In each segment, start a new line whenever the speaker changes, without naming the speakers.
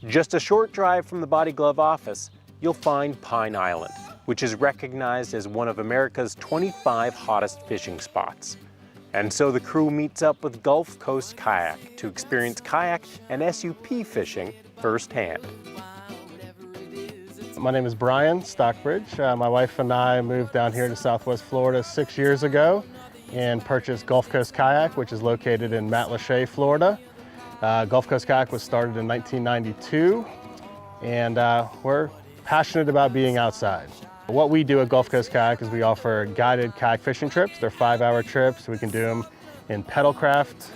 Just a short drive from the Body Glove office, you'll find Pine Island, which is recognized as one of America's 25 hottest fishing spots. And so the crew meets up with Gulf Coast Kayak to experience kayak and SUP fishing firsthand.
My name is Brian Stockbridge. My wife and I moved down here to Southwest Florida 6 years ago and purchased Gulf Coast Kayak, which is located in Matlacha, Florida. Gulf Coast Kayak was started in 1992, and we're passionate about being outside. What we do at Gulf Coast Kayak is we offer guided kayak fishing trips. They're 5-hour trips. We can do them in pedalcraft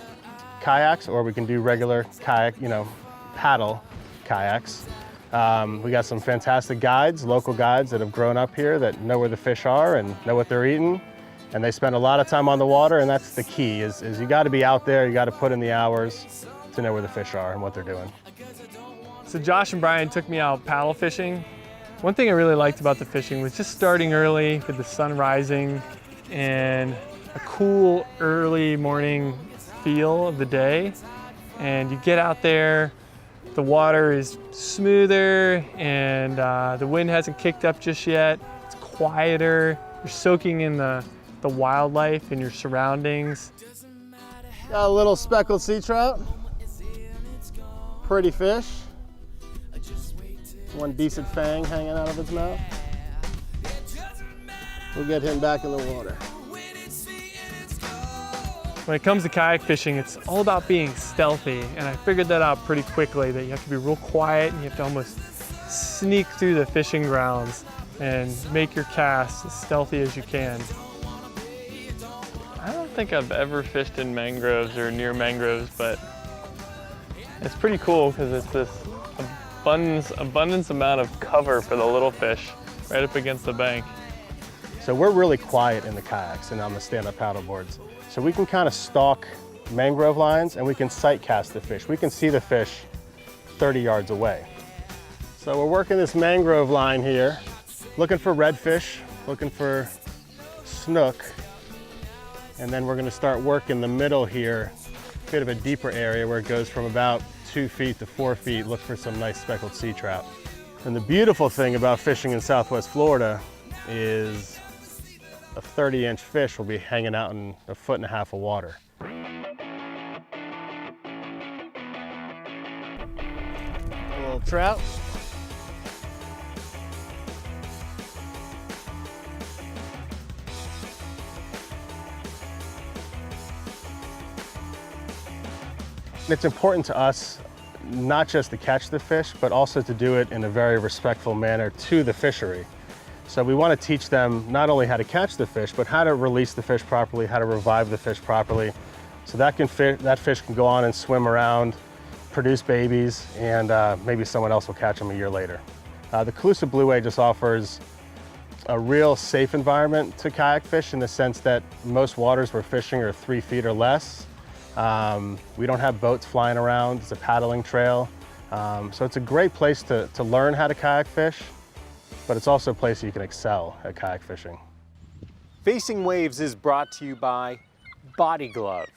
kayaks, or we can do regular kayak, paddle kayaks. We got some fantastic guides, local guides that have grown up here that know where the fish are and know what they're eating. And they spend a lot of time on the water, and that's the key, is you gotta be out there, you gotta put in the hours to know where the fish are and what they're doing.
So Josh and Brian took me out paddle fishing. One thing I really liked about the fishing was just starting early with the sun rising and a cool early morning feel of the day. And you get out there, the water is smoother and the wind hasn't kicked up just yet. It's quieter. You're soaking in the wildlife and your surroundings.
Got a little speckled sea trout. Pretty fish. One decent fang hanging out of its mouth. We'll get him back in the water.
When it comes to kayak fishing, it's all about being stealthy, and I figured that out pretty quickly, that you have to be real quiet and you have to almost sneak through the fishing grounds and make your cast as stealthy as you can. I don't think I've ever fished in mangroves or near mangroves, but it's pretty cool because it's this abundance amount of cover for the little fish right up against the bank.
So we're really quiet in the kayaks and on the stand-up paddle boards. So we can kind of stalk mangrove lines and we can sight cast the fish. We can see the fish 30 yards away. So we're working this mangrove line here, looking for redfish, looking for snook. And then we're gonna start working the middle here, a bit of a deeper area where it goes from about 2 feet to 4 feet, look for some nice speckled sea trout. And the beautiful thing about fishing in Southwest Florida is a 30-inch fish will be hanging out in 1.5 feet of water. A little trout. It's important to us not just to catch the fish, but also to do it in a very respectful manner to the fishery. So we want to teach them not only how to catch the fish, but how to release the fish properly, how to revive the fish properly. So that fish can go on and swim around, produce babies, and maybe someone else will catch them a year later. The Calusa Blue Way just offers a real safe environment to kayak fish in the sense that most waters we're fishing are 3 feet or less. We don't have boats flying around. It's a paddling trail. So it's a great place to learn how to kayak fish, but it's also a place you can excel at kayak fishing.
Facing Waves is brought to you by Body Glove.